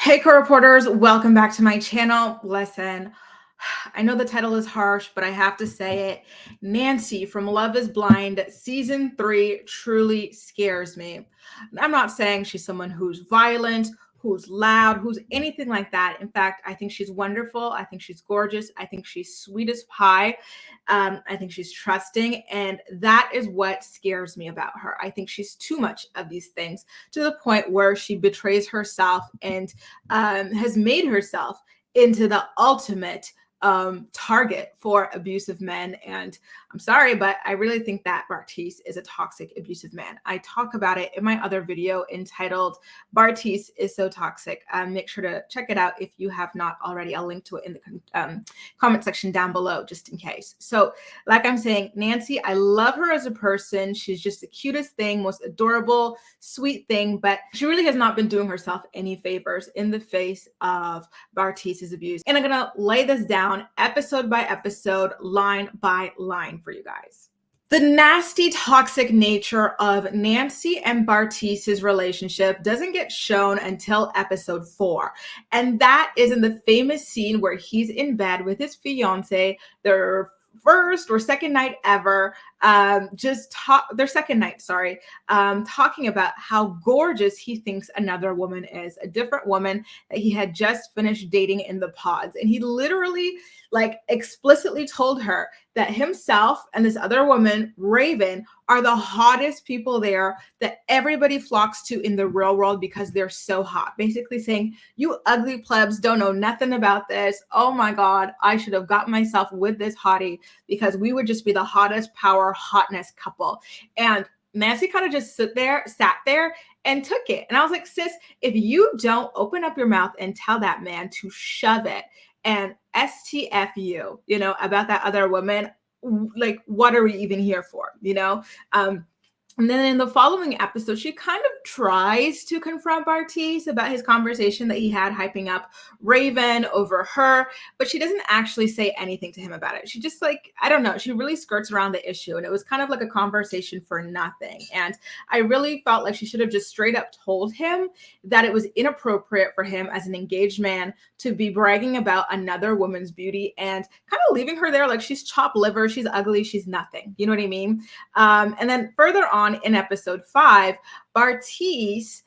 Hey, co-reporters, welcome back to my channel. Listen, I know the title is harsh, but I have to say it. Nancy from Love is Blind season 3 truly scares me. I'm not saying she's someone who's violent, who's loud, who's anything like that. In fact, I think she's wonderful. I think she's gorgeous. I think she's sweet as pie. I think she's trusting. And that is what scares me about her. I think she's too much of these things to the point where she betrays herself and has made herself into the ultimate target for abusive men. And I'm sorry, but I really think that Bartise is a toxic, abusive man. I talk about it in my other video entitled Bartise is So Toxic. Make sure to check it out if you have not already. I'll link to it in the comment section down below, just in case. So like I'm saying, Nancy, I love her as a person. She's just the cutest thing, most adorable, sweet thing, but she really has not been doing herself any favors in the face of Bartise's abuse. And I'm gonna lay this down episode by episode, line by line for you guys. The nasty, toxic nature of Nancy and Bartise's relationship doesn't get shown until episode 4. And that is in the famous scene where he's in bed with his fiance, their first or second night ever, their second night, talking about how gorgeous he thinks another woman is, a different woman that he had just finished dating in the pods. And he literally explicitly told her that himself and this other woman, Raven, are the hottest people there that everybody flocks to in the real world because they're so hot. Basically saying, you ugly plebs don't know nothing about this. Oh my God, I should have gotten myself with this hottie because we would just be the hottest power hotness couple. And Nancy kind of just sat there and took it. And I was like, sis, if you don't open up your mouth and tell that man to shove it and STFU, about that other woman, like, what are we even here for, And then in the following episode, she kind of tries to confront Bartise about his conversation that he had hyping up Raven over her, but she doesn't actually say anything to him about it. She just I don't know, she really skirts around the issue, and it was kind of like a conversation for nothing. And I really felt like she should have just straight up told him that it was inappropriate for him as an engaged man to be bragging about another woman's beauty and kind of leaving her there like she's chopped liver, she's ugly, she's nothing. You know what I mean? And then further on in episode 5, Bartise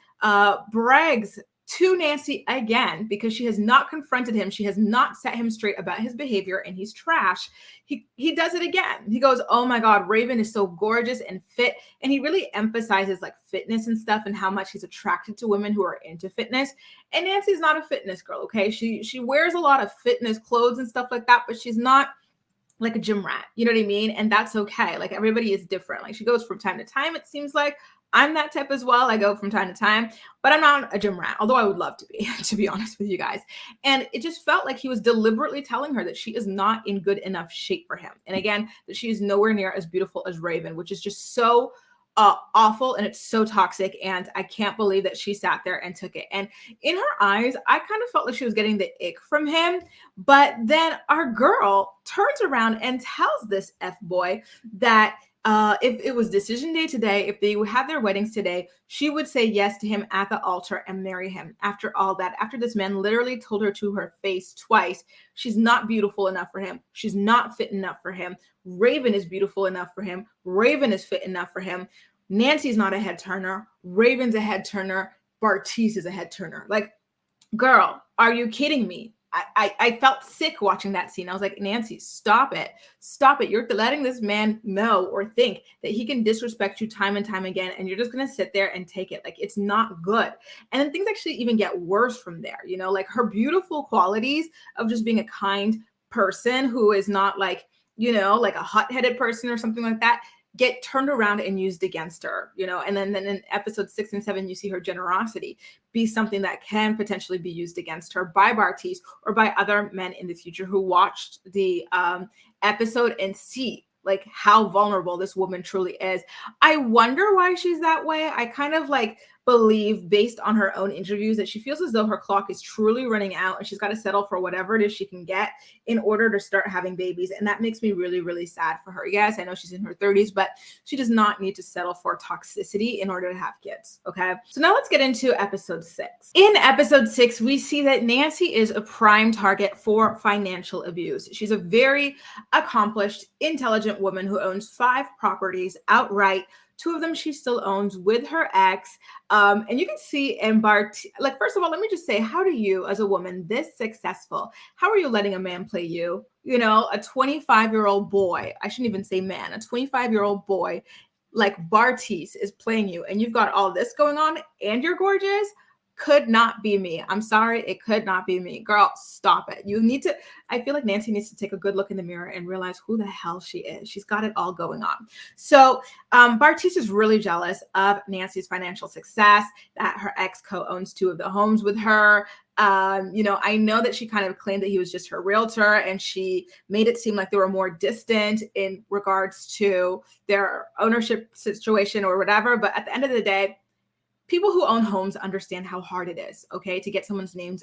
brags to Nancy again because she has not confronted him. She has not set him straight about his behavior and he's trash. He does it again. He goes, oh my God, Raven is so gorgeous and fit. And he really emphasizes fitness and stuff and how much he's attracted to women who are into fitness. And Nancy's not a fitness girl, okay? She wears a lot of fitness clothes and stuff like that, but she's not like a gym rat, you know what I mean? And that's okay. Everybody is different. She goes from time to time, it seems like. I'm that type as well. I go from time to time, but I'm not a gym rat, although I would love to be honest with you guys. And it just felt like he was deliberately telling her that she is not in good enough shape for him. And again, that she is nowhere near as beautiful as Raven, which is just so awful, and it's so toxic. And I can't believe that she sat there and took it. And in her eyes, I kind of felt like she was getting the ick from him. But then our girl turns around and tells this F-boy that if it was decision day today, if they would have their weddings today, she would say yes to him at the altar and marry him. After all that, after this man literally told her to her face twice, she's not beautiful enough for him. She's not fit enough for him. Raven is beautiful enough for him. Raven is fit enough for him. Nancy's not a head turner. Raven's a head turner. Bartise is a head turner. Girl, are you kidding me? I felt sick watching that scene. I was like, Nancy, stop it. Stop it. You're letting this man know or think that he can disrespect you time and time again, and you're just going to sit there and take it. It's not good. And then things actually even get worse from there. Her beautiful qualities of just being a kind person who is not a hot-headed person or something like that get turned around and used against her, and then in episode 6 and 7, you see her generosity be something that can potentially be used against her by Bartise or by other men in the future who watched the episode and see how vulnerable this woman truly is. I wonder why she's that way. I kind of believe, based on her own interviews, that she feels as though her clock is truly running out and she's got to settle for whatever it is she can get in order to start having babies. And that makes me really, really sad for her. Yes, I know she's in her 30s, but she does not need to settle for toxicity in order to have kids. Okay. So now let's get into episode 6. In episode 6, we see that Nancy is a prime target for financial abuse. She's a very accomplished, intelligent woman who owns 5 properties outright. 2 of them she still owns with her ex. And you can see in like, first of all, let me just say, how do you, as a woman this successful, how are you letting a man play you? You know, a 25-year-old boy, I shouldn't even say man, a 25-year-old boy like Bartise is playing you, and you've got all this going on and you're gorgeous. Could not be me. I'm sorry. It could not be me. Girl, stop it. You need to, I feel like Nancy needs to take a good look in the mirror and realize who the hell she is. She's got it all going on. So Bartise is really jealous of Nancy's financial success, that her ex co-owns 2 of the homes with her. You know, I know that she kind of claimed that he was just her realtor, and she made it seem like they were more distant in regards to their ownership situation or whatever. But at the end of the day, people who own homes understand how hard it is, okay, to get someone's name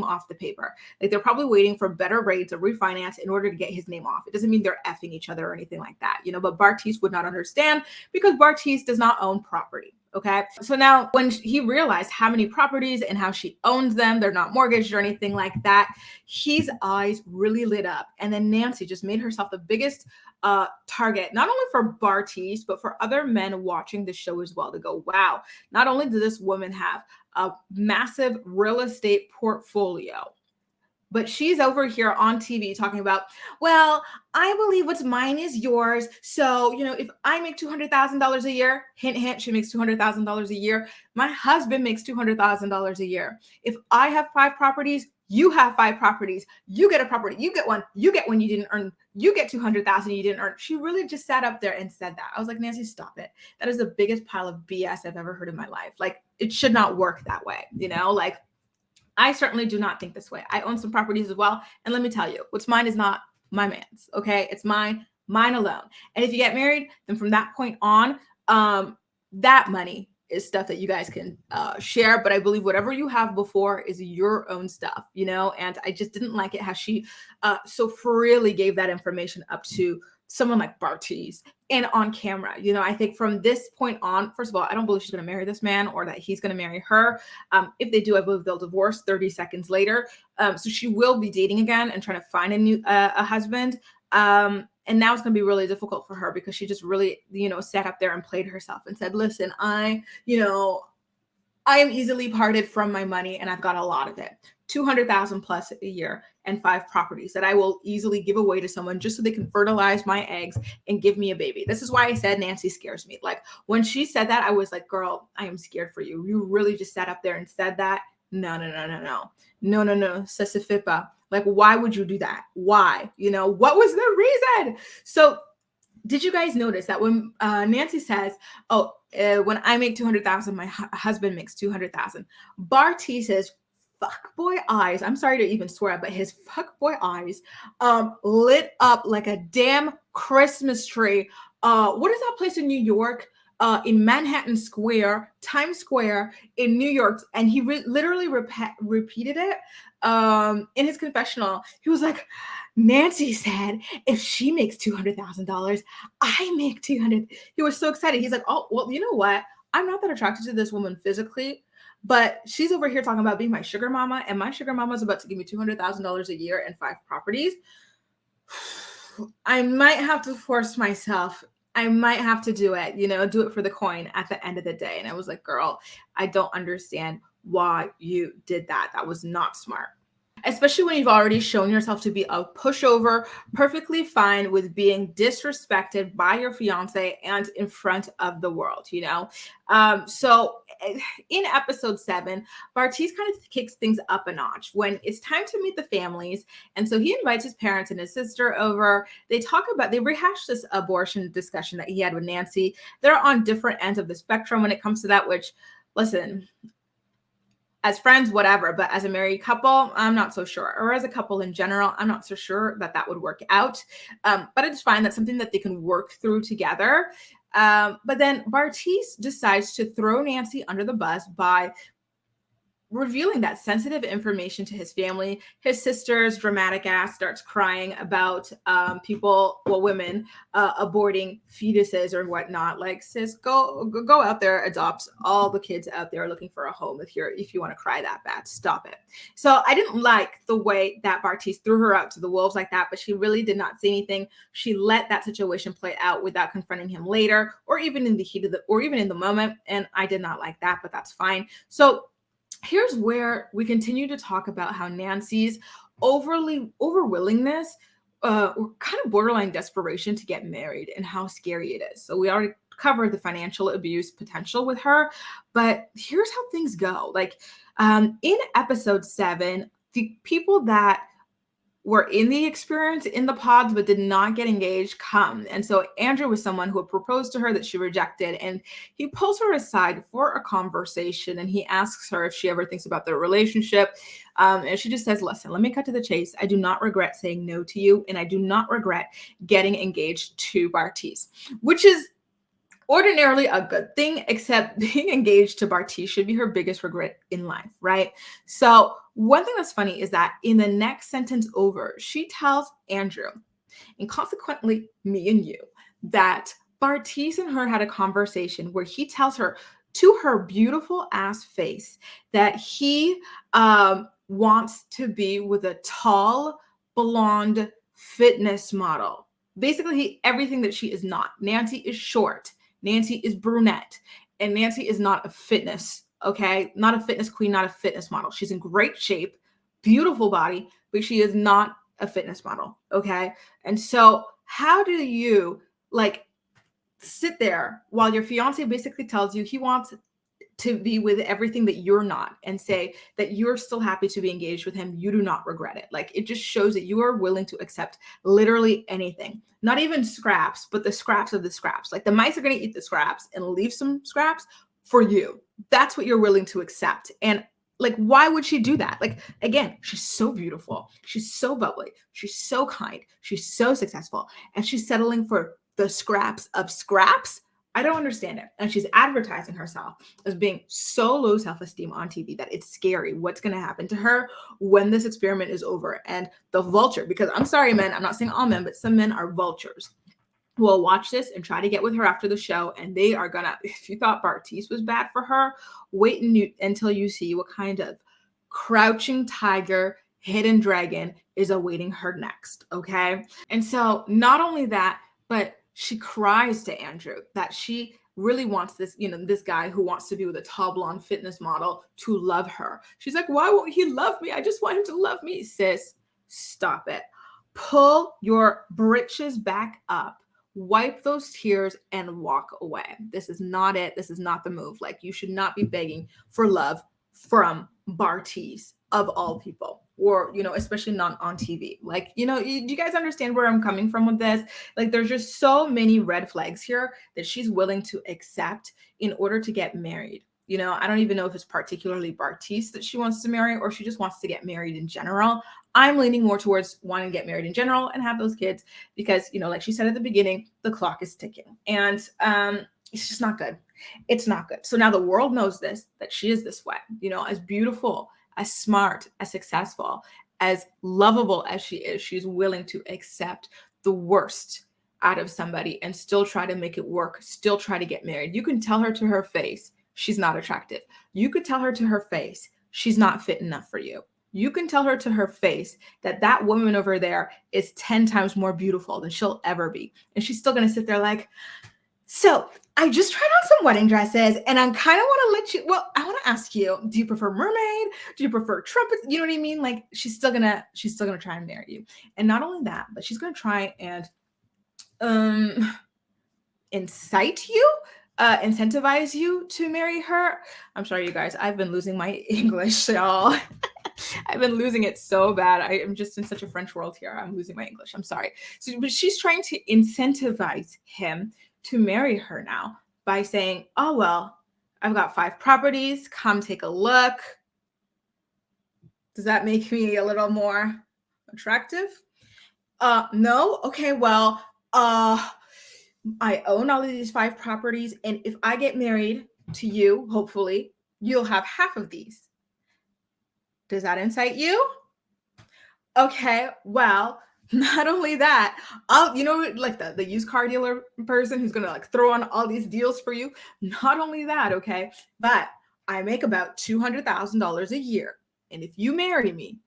off the paper. Like, they're probably waiting for better rates or refinance in order to get his name off. It doesn't mean they're effing each other or anything like that, you know, but Bartise would not understand because Bartise does not own property. Okay. So now when he realized how many properties and how she owns them, they're not mortgaged or anything like that, his eyes really lit up. And then Nancy just made herself the biggest target, not only for Bartise, but for other men watching the show as well, to go, wow, not only does this woman have a massive real estate portfolio, but she's over here on TV talking about, well, I believe what's mine is yours. So, you know, if I make $200,000 a year, hint, hint, she makes $200,000 a year. My husband makes $200,000 a year. If I have 5 properties, you have 5 properties. You get a property. You get one. You get one you didn't earn. You get 200,000 you didn't earn. She really just sat up there and said that. I was like, Nancy, stop it. That is the biggest pile of BS I've ever heard in my life. Like, it should not work that way. You know, like, I certainly do not think this way. I own some properties as well. And let me tell you, what's mine is not my man's. Okay. It's mine alone. And if you get married, then from that point on, that money is stuff that you guys can share. But I believe whatever you have before is your own stuff, you know? And I just didn't like it how she so freely gave that information up to someone like Bartise and on camera. You know, I think from this point on, first of all, I don't believe she's going to marry this man or that he's going to marry her. If they do, I believe they'll divorce 30 seconds later. So she will be dating again and trying to find a new a husband. And now it's going to be really difficult for her because she just really, you know, sat up there and played herself and said, listen, I am easily parted from my money and I've got a lot of it. 200,000 plus a year and 5 properties that I will easily give away to someone just so they can fertilize my eggs and give me a baby. This is why I said Nancy scares me. Like, when she said that, I was like, girl, I am scared for you. You really just sat up there and said that. No. Ça se fait pas. Like, why would you do that? Why? You know, what was the reason? So did you guys notice that when Nancy says, when I make 200,000, my husband makes 200,000, Bartise says, fuck boy eyes, I'm sorry to even swear, but his fuck boy eyes lit up like a damn Christmas tree. What is that place in New York? In Manhattan Square, Times Square in New York. And he literally repeated it in his confessional. He was like, Nancy said, if she makes $200,000, I make 200. He was so excited. He's like, oh, well, you know what? I'm not that attracted to this woman physically, but she's over here talking about being my sugar mama, and my sugar mama is about to give me $200,000 a year and 5 properties. I might have to force myself. I might have to do it, you know, do it for the coin at the end of the day. And I was like, girl, I don't understand why you did that. That was not smart. Especially when you've already shown yourself to be a pushover, perfectly fine with being disrespected by your fiance and in front of the world, you know? So in episode 7, Bartise kind of kicks things up a notch when it's time to meet the families. And so he invites his parents and his sister over. They rehash this abortion discussion that he had with Nancy. They're on different ends of the spectrum when it comes to that, which, listen, as friends, whatever, but as a married couple, I'm not so sure. Or as a couple in general, I'm not so sure that would work out. But I just find that's something that they can work through together. But then Bartiz decides to throw Nancy under the bus by revealing that sensitive information to his family. His sister's dramatic ass starts crying about women aborting fetuses or whatnot. Like, sis, go out there, adopt all the kids out there looking for a home. If you want to cry that bad, stop it. So I didn't like the way that Bartiz threw her out to the wolves like that, but she really did not say anything. She let that situation play out without confronting him later, or even in the heat of or even in the moment. And I did not like that, but that's fine. So here's where we continue to talk about how Nancy's overwillingness or kind of borderline desperation to get married and how scary it is. So we already covered the financial abuse potential with her, but here's how things go. Like in episode 7, the people that were in the experience in the pods but did not get engaged come. And so Andrew was someone who had proposed to her that she rejected, and he pulls her aside for a conversation and he asks her if she ever thinks about their relationship. And she just says, listen, let me cut to the chase. I do not regret saying no to you, and I do not regret getting engaged to Bartiz, which is ordinarily a good thing, except being engaged to Bartiz should be her biggest regret in life, right? So one thing that's funny is that in the next sentence over, she tells Andrew, and consequently me and you, that Bartiz and her had a conversation where he tells her to her beautiful ass face that he wants to be with a tall, blonde fitness model. Basically, everything that she is not. Nancy is short. Nancy is brunette, and Nancy is not a fitness, okay? Not a fitness queen, not a fitness model. She's in great shape, beautiful body, but she is not a fitness model, okay? And so how do you like sit there while your fiance basically tells you he wants to be with everything that you're not, and say that you're still happy to be engaged with him? You do not regret it. Like, it just shows that you are willing to accept literally anything, not even scraps, but the scraps of the scraps. Like, the mice are going to eat the scraps and leave some scraps for you. That's what you're willing to accept. And like, why would she do that? Like, again, she's so beautiful. She's so bubbly. She's so kind. She's so successful. And she's settling for the scraps of scraps. I don't understand it. And she's advertising herself as being so low self-esteem on TV that it's scary what's going to happen to her when this experiment is over. And the vulture, because I'm sorry, men, I'm not saying all men, but some men are vultures, who will watch this and try to get with her after the show. And they are gonna, if you thought Bartiz was bad for her, wait until you see what kind of crouching tiger, hidden dragon is awaiting her next, okay? And so not only that, but she cries to Andrew that she really wants this, this guy who wants to be with a tall blonde fitness model to love her. She's like, why won't he love me? I just want him to love me. Sis, stop it. Pull your britches back up, wipe those tears, and walk away. This is not it. This is not the move. Like, you should not be begging for love from Bartiz, of all people, or, especially not on TV. Like, do you guys understand where I'm coming from with this? Like, there's just so many red flags here that she's willing to accept in order to get married. I don't even know if it's particularly Bartiz that she wants to marry, or she just wants to get married in general. I'm leaning more towards wanting to get married in general and have those kids because, like she said at the beginning, the clock is ticking, and it's just not good. It's not good. So now the world knows this, that she is this way, as beautiful, as smart, as successful, as lovable as she is, she's willing to accept the worst out of somebody and still try to make it work, still try to get married. You can tell her to her face she's not attractive. You could tell her to her face she's not fit enough for you. You can tell her to her face that that woman over there is 10 times more beautiful than she'll ever be. And she's still going to sit there like, so I just tried on some wedding dresses and I kind of want to I want to ask you, do you prefer mermaid? Do you prefer trumpets? You know what I mean? Like, she's still gonna try and marry you. And not only that, but she's going to try and incite you, incentivize you to marry her. I'm sorry, you guys, I've been losing my English, y'all. I've been losing it so bad. I am just in such a French world here. I'm losing my English. I'm sorry. So, but she's trying to incentivize him to marry her now by saying, oh, well, I've got 5 properties. Come take a look. Does that make me a little more attractive? No? Okay, well, I own all of these 5 properties. And if I get married to you, hopefully, you'll have half of these. Does that incite you? Okay, well, not only that, like the used car dealer person who's gonna like throw on all these deals for you. Not only that, okay, but I make about $200,000 a year. And if you marry me,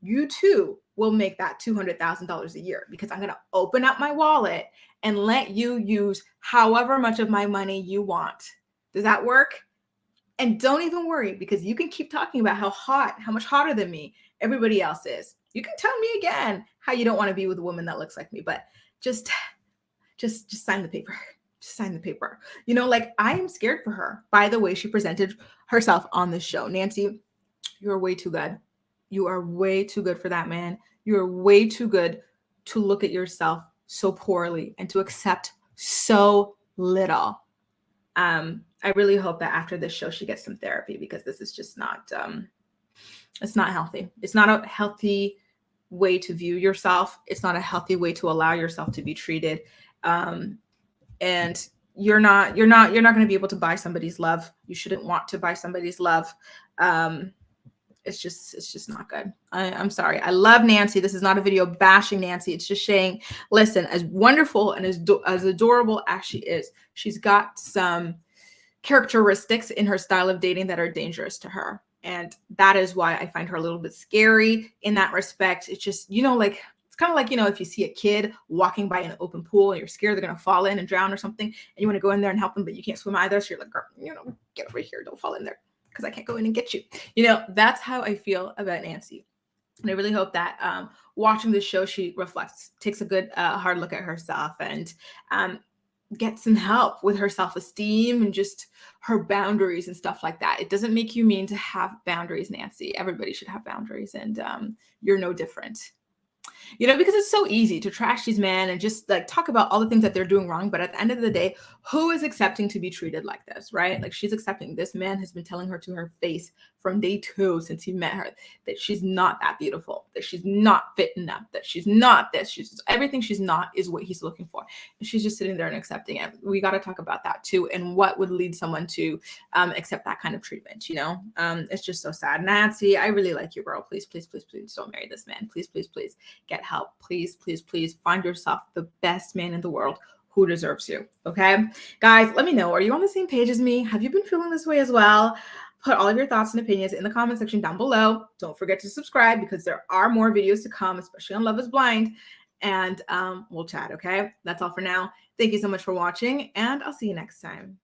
you too will make that $200,000 a year because I'm going to open up my wallet and let you use however much of my money you want. Does that work? And don't even worry because you can keep talking about how much hotter than me everybody else is. You can tell me again how you don't want to be with a woman that looks like me, but just just sign the paper. Just sign the paper. Like I am scared for her by the way she presented herself on this show. Nancy, you're way too good. You are way too good for that man. You are way too good to look at yourself so poorly and to accept so little. I really hope that after this show she gets some therapy because this is just not it's not healthy. It's not a healthy way to view yourself. It's not a healthy way to allow yourself to be treated. And you're not going to be able to buy somebody's love. You shouldn't want to buy somebody's love. It's just not good. I'm sorry. I love Nancy. This is not a video bashing Nancy. It's just saying, listen, as wonderful and as adorable as she is, she's got some characteristics in her style of dating that are dangerous to her. And that is why I find her a little bit scary in that respect. It's just, like, it's kind of like, if you see a kid walking by an open pool and you're scared they're going to fall in and drown or something, and you want to go in there and help them, but you can't swim either. So you're like, girl, get over here. Don't fall in there because I can't go in and get you. That's how I feel about Nancy. And I really hope that watching this show, she reflects, takes a good hard look at herself and get some help with her self-esteem and just her boundaries and stuff like that. It doesn't make you mean to have boundaries, Nancy. Everybody should have boundaries, and you're no different. Because it's so easy to trash these men and just like talk about all the things that they're doing wrong. But at the end of the day, who is accepting to be treated like this, right? Like she's accepting. This man has been telling her to her face from day 2 since he met her that she's not that beautiful, that she's not fit enough, that she's not this. She's everything she's not is what he's looking for. And she's just sitting there and accepting it. We got to talk about that too. And what would lead someone to accept that kind of treatment, It's just so sad. Nancy, I really like you, girl. Please, please, please, please don't marry this man. Please, please, please get help. Please, please, please find yourself the best man in the world who deserves you. Okay, guys, let me know. Are you on the same page as me? Have you been feeling this way as well? Put all of your thoughts and opinions in the comment section down below. Don't forget to subscribe because there are more videos to come, especially on Love is Blind. And we'll chat, okay? That's all for now. Thank you so much for watching, and I'll see you next time.